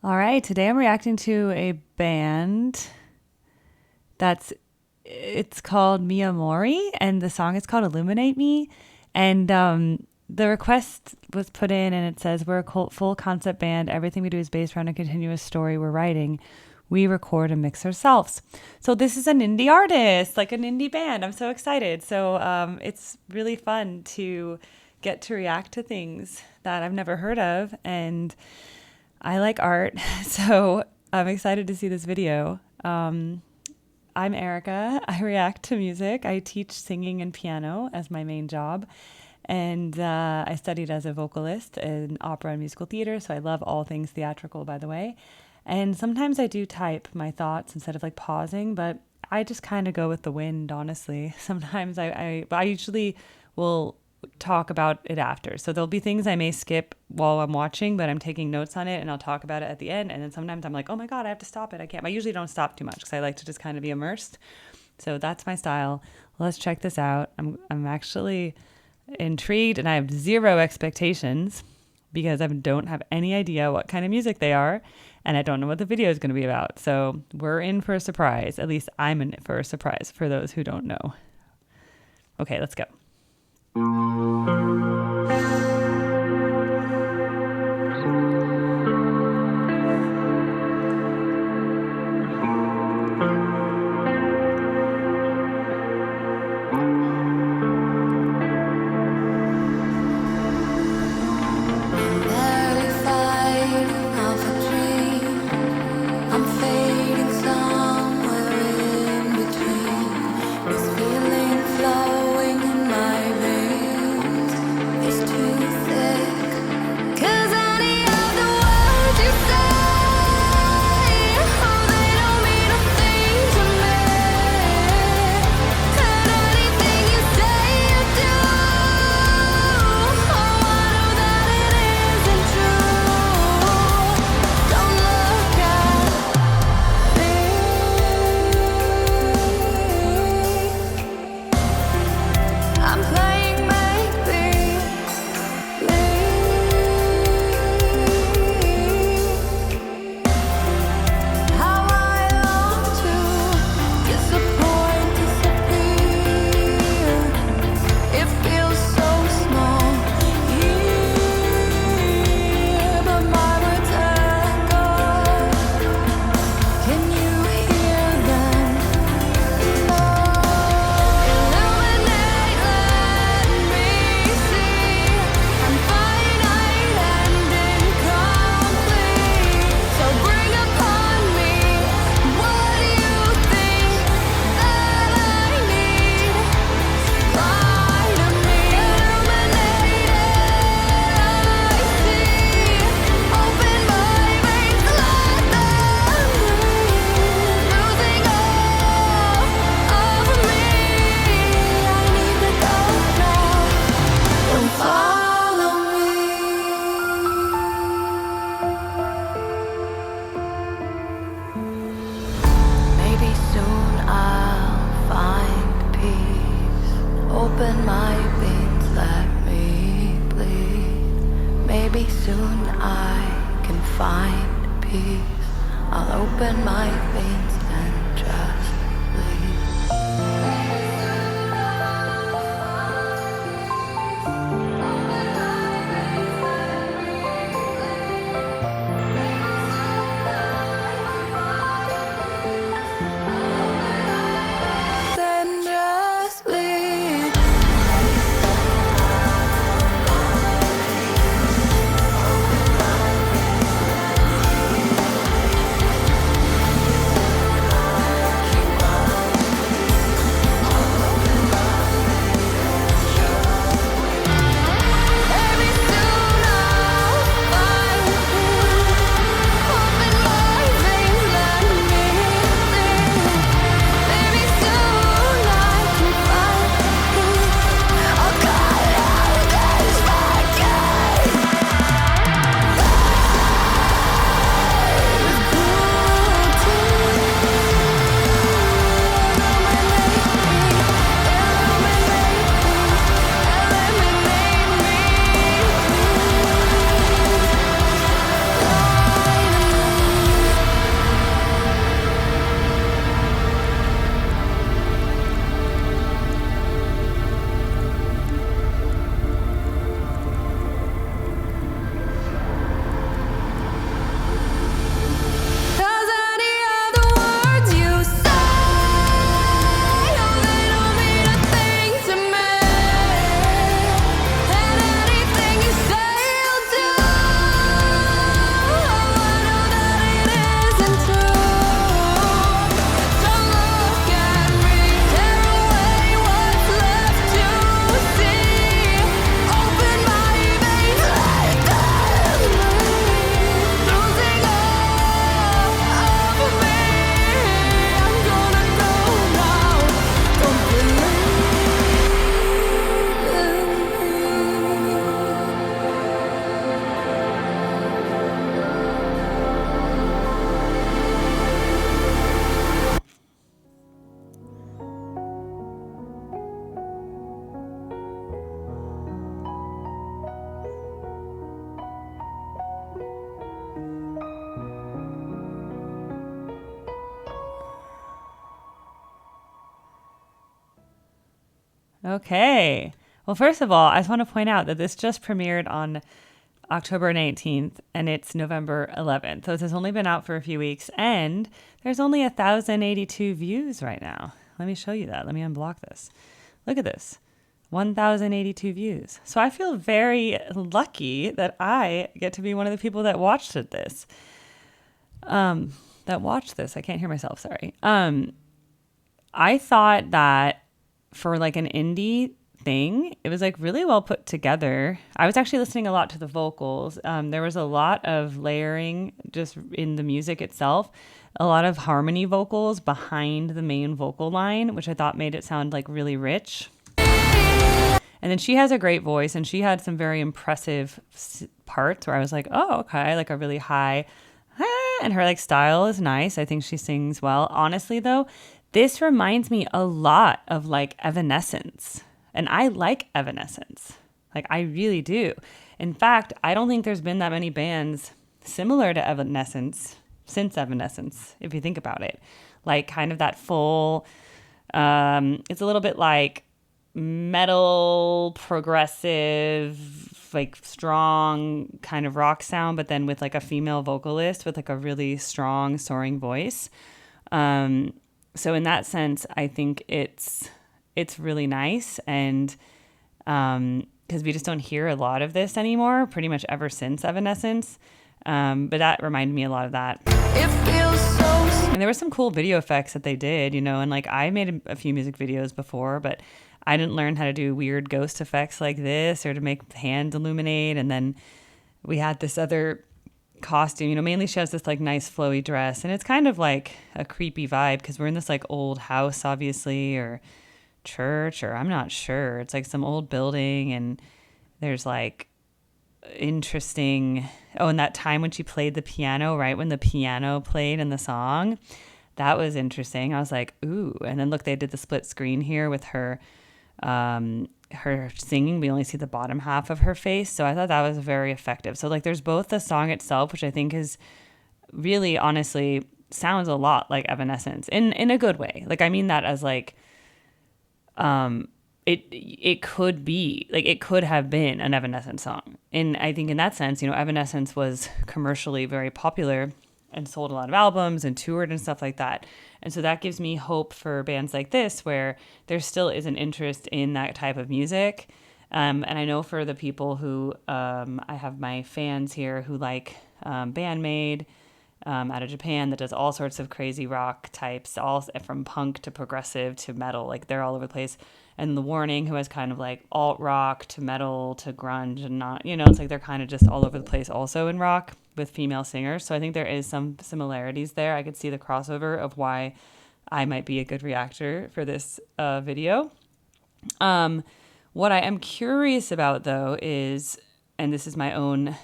All right, today I'm reacting to a band it's called Miamorii, and the song is called Illuminate Me. And the request was put in, and it says, we're a full concept band. Everything we do is based around a continuous story we're writing. We record and mix ourselves. So this is an indie artist, like an indie band. I'm so excited. So it's really fun to get to react to things that I've never heard of. And I like art, so I'm excited to see this video. I'm Erica. I react to music. I teach singing and piano as my main job. And I studied as a vocalist in opera and musical theater, so I love all things theatrical, by the way. And sometimes I do type my thoughts instead of like pausing, but I just kind of go with the wind, honestly. Sometimes I usually will talk about it after. So there'll be things I may skip while I'm watching, but I'm taking notes on it and I'll talk about it at the end. And then sometimes I'm like, oh my God, I have to stop it. I can't. I usually don't stop too much because I like to just kind of be immersed. So that's my style. Let's check this out. I'm actually intrigued and I have zero expectations because I don't have any idea what kind of music they are. And I don't know what the video is going to be about. So we're in for a surprise. At least I'm in for a surprise for those who don't know. Okay, let's go. Open my veins, let me bleed. Maybe soon I can find peace. I'll open my veins and just Okay. Well, first of all, I just want to point out that this just premiered on October 19th and it's November 11th. So it has only been out for a few weeks and there's only 1,082 views right now. Let me show you that. Let me unblock this. Look at this. 1,082 views. So I feel very lucky that I get to be one of the people that watched this. I can't hear myself. Sorry. I thought that for like an indie thing, it was like really well put together. I was actually listening a lot to the vocals. There was a lot of layering just in the music itself, a lot of harmony vocals behind the main vocal line, which I thought made it sound like really rich. And then she has a great voice and she had some very impressive parts where I was like, oh, okay, like a really high, and her like style is nice. I think she sings well. Honestly though, this reminds me a lot of like Evanescence. And I like Evanescence. Like I really do. In fact, I don't think there's been that many bands similar to Evanescence since Evanescence, if you think about it. Like kind of that full, it's a little bit like metal, progressive, like strong kind of rock sound, but then with like a female vocalist with like a really strong soaring voice. So in that sense, I think it's really nice. And because we just don't hear a lot of this anymore, pretty much ever since Evanescence. But that reminded me a lot of that. It feels so. And there were some cool video effects that they did, and like I made a few music videos before, but I didn't learn how to do weird ghost effects like this or to make hands illuminate. And then we had this other costume, mainly she has this like nice flowy dress and it's kind of like a creepy vibe because we're in this like old house, obviously, or church, or I'm not sure. It's like some old building and there's like interesting. Oh, and that time when she played the piano, right when the piano played in the song, that was interesting. I was like, ooh. And then look, they did the split screen here with her singing. We only see the bottom half of her face, so I thought that was very effective. So like there's both the song itself, which I think is really honestly sounds a lot like Evanescence in a good way. Like I mean that as like it could be like it could have been an Evanescence song. And I think in that sense, Evanescence was commercially very popular and sold a lot of albums and toured and stuff like that. And so that gives me hope for bands like this where there still is an interest in that type of music. And I know for the people who, I have my fans here who like Bandmade out of Japan that does all sorts of crazy rock types, all from punk to progressive to metal. Like they're all over the place. And The Warning, who has kind of like alt rock to metal to grunge and not, it's like they're kind of just all over the place also in rock with female singers. So I think there is some similarities there. I could see the crossover of why I might be a good reactor for this video. What I am curious about though is, and this is my own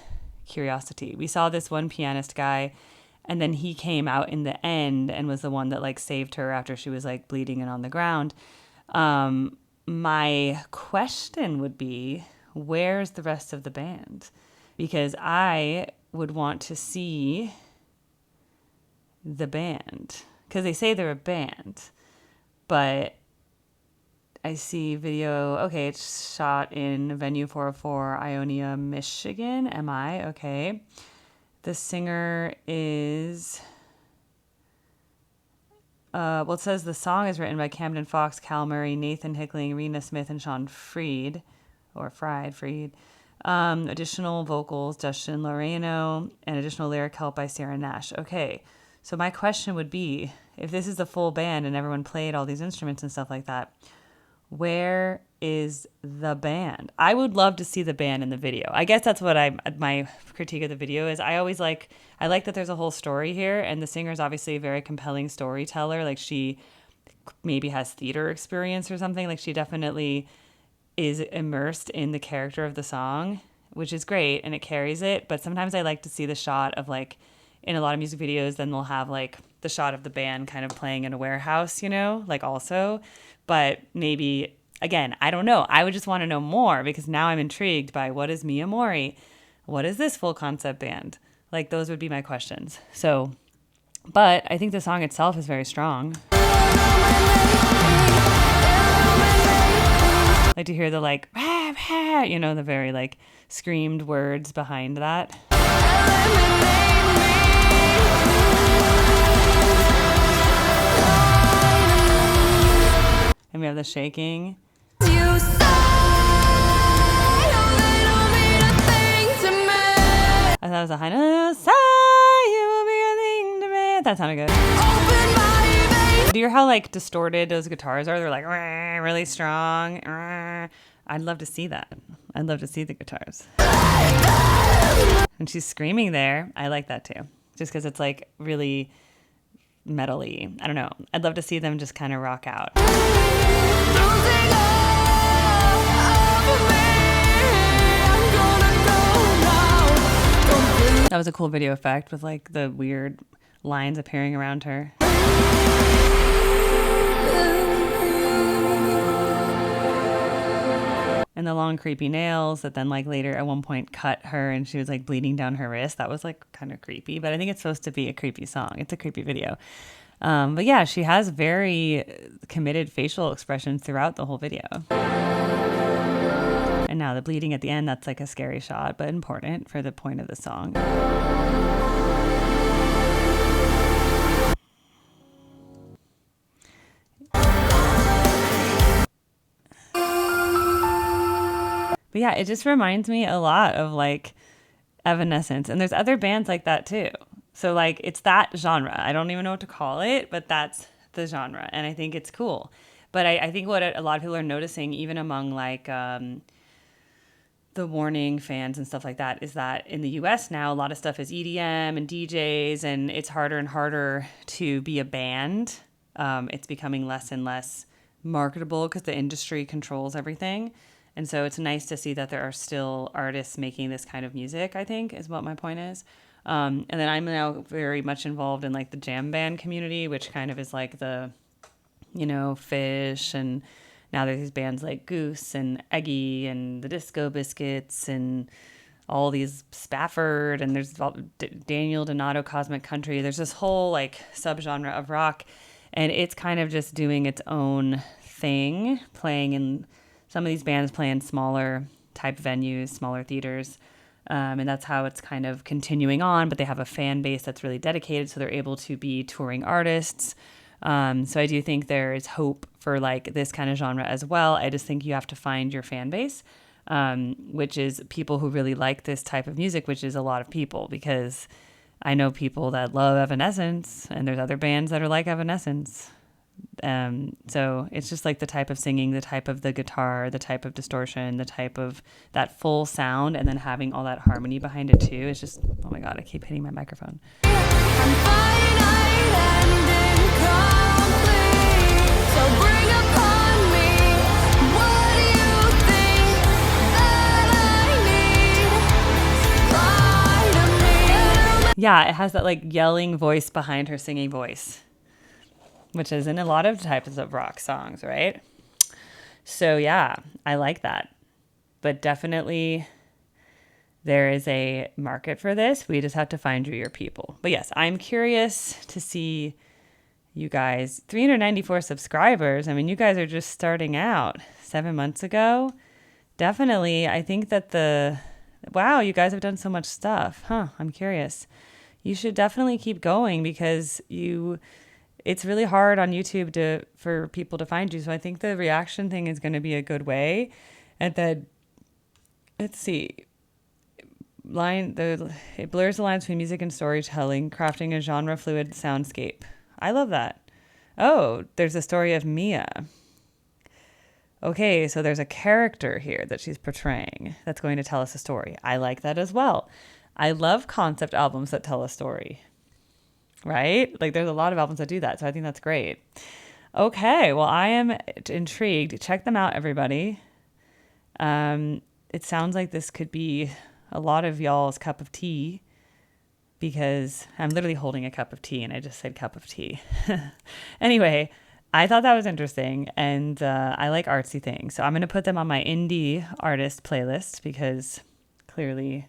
curiosity, we saw this one pianist guy and then he came out in the end and was the one that like saved her after she was like bleeding and on the ground. My question would be, where's the rest of the band? Because I would want to see the band. Because they say they're a band. But I see video, okay, it's shot in Venue 404, Ionia, Michigan. Am I? Okay. The singer is... it says the song is written by Camden Fox, Cal Murray, Nathan Hickling, Rena Smith, and Sean Freed. Additional vocals, Justin Loreno, and additional lyric help by Sarah Nash. Okay, so my question would be, if this is the full band and everyone played all these instruments and stuff like that, where is the band? I would love to see the band in the video. I guess that's what my critique of the video is. I like that there's a whole story here, and the singer is obviously a very compelling storyteller. Like she maybe has theater experience or something. Like she definitely is immersed in the character of the song, which is great, and it carries it. But sometimes I like to see the shot of like, in a lot of music videos, then they'll have like the shot of the band kind of playing in a warehouse, like also. But maybe, again, I don't know. I would just want to know more because now I'm intrigued by what is Miamorii? What is this full concept band? Like those would be my questions. So, but I think the song itself is very strong. Like to hear the like, rah, rah, you know, the very like screamed words behind that. And we have the shaking. You say they don't mean a thing to me. I thought it was a high note. Say you will be a thing to me. That sounded good. Open my veins. Do you hear how like distorted those guitars are? They're like really strong. I'd love to see that. I'd love to see the guitars. And she's screaming there. I like that too. Just because it's like really metal-y. I don't know. I'd love to see them just kind of rock out. Losing all of me. I'm gonna go now. Complete. That was a cool video effect with like the weird lines appearing around her. And the long creepy nails that then like later at one point cut her and she was like bleeding down her wrist. That was like kind of creepy, but I think it's supposed to be a creepy song. It's a creepy video. But yeah, she has very committed facial expressions throughout the whole video. And now the bleeding at the end, that's like a scary shot, but important for the point of the song. But yeah, it just reminds me a lot of like Evanescence. And there's other bands like that too. So like it's that genre. I don't even know what to call it, but that's the genre. And I think it's cool. But I think what a lot of people are noticing, even among like the Warning fans and stuff like that, is that in the US now, a lot of stuff is EDM and DJs, and it's harder and harder to be a band. It's becoming less and less marketable because the industry controls everything. And so it's nice to see that there are still artists making this kind of music, I think, is what my point is. And then I'm now very much involved in like the jam band community, which kind of is like the, you know, Fish, and now there's these bands like Goose and Eggy and the Disco Biscuits and all these Spafford, and there's Daniel Donato Cosmic Country. There's this whole like subgenre of rock, and it's kind of just doing its own thing, playing in some of these bands play in smaller type venues, smaller theaters. And that's how it's kind of continuing on, but they have a fan base that's really dedicated, so they're able to be touring artists. So I do think there is hope for like this kind of genre as well. I just think you have to find your fan base, which is people who really like this type of music, which is a lot of people, because I know people that love Evanescence, and there's other bands that are like Evanescence. So it's just like the type of singing, the type of the guitar, the type of distortion, the type of that full sound, and then having all that harmony behind it too. It's just, oh my God, I keep hitting my microphone. I'm finite and incomplete. So bring upon me what you think that I need. Lie to me. Yeah, it has that like yelling voice behind her singing voice, which is in a lot of types of rock songs, right? So yeah, I like that. But definitely there is a market for this. We just have to find you your people. But yes, I'm curious to see you guys. 394 subscribers. I mean, you guys are just starting out 7 months ago. Definitely, I think that wow, you guys have done so much stuff. I'm curious. You should definitely keep going, because it's really hard on YouTube for people to find you. So I think the reaction thing is going to be a good way. And then, let's see, it blurs the lines between music and storytelling, crafting a genre fluid soundscape. I love that. Oh, there's a story of Mia. Okay, so there's a character here that she's portraying that's going to tell us a story. I like that as well. I love concept albums that tell a story. Right? Like there's a lot of albums that do that. So I think that's great. Okay. Well, I am intrigued. Check them out, everybody. It sounds like this could be a lot of y'all's cup of tea, because I'm literally holding a cup of tea and I just said cup of tea. Anyway, I thought that was interesting, and I like artsy things. So I'm going to put them on my indie artist playlist, because clearly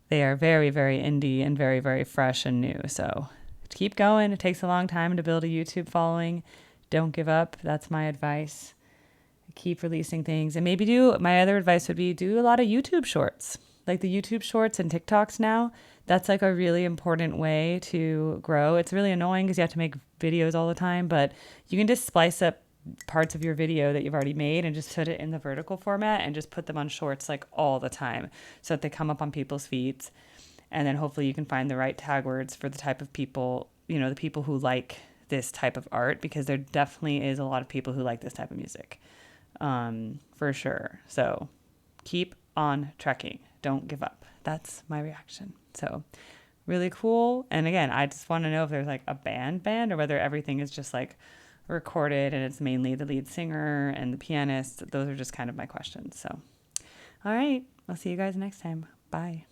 they are very, very indie and very, very fresh and new. So keep going. It takes a long time to build a YouTube following. Don't give up. That's my advice. Keep releasing things, and maybe my other advice would be do a lot of YouTube shorts, like the YouTube shorts and TikToks now. That's like a really important way to grow. It's really annoying because you have to make videos all the time, but you can just splice up parts of your video that you've already made and just put it in the vertical format and just put them on shorts like all the time so that they come up on people's feeds. And then hopefully you can find the right tag words for the type of people, the people who like this type of art, because there definitely is a lot of people who like this type of music, for sure. So keep on trekking. Don't give up. That's my reaction. So really cool. And again, I just want to know if there's like a band or whether everything is just like recorded and it's mainly the lead singer and the pianist. Those are just kind of my questions. So, all right. I'll see you guys next time. Bye.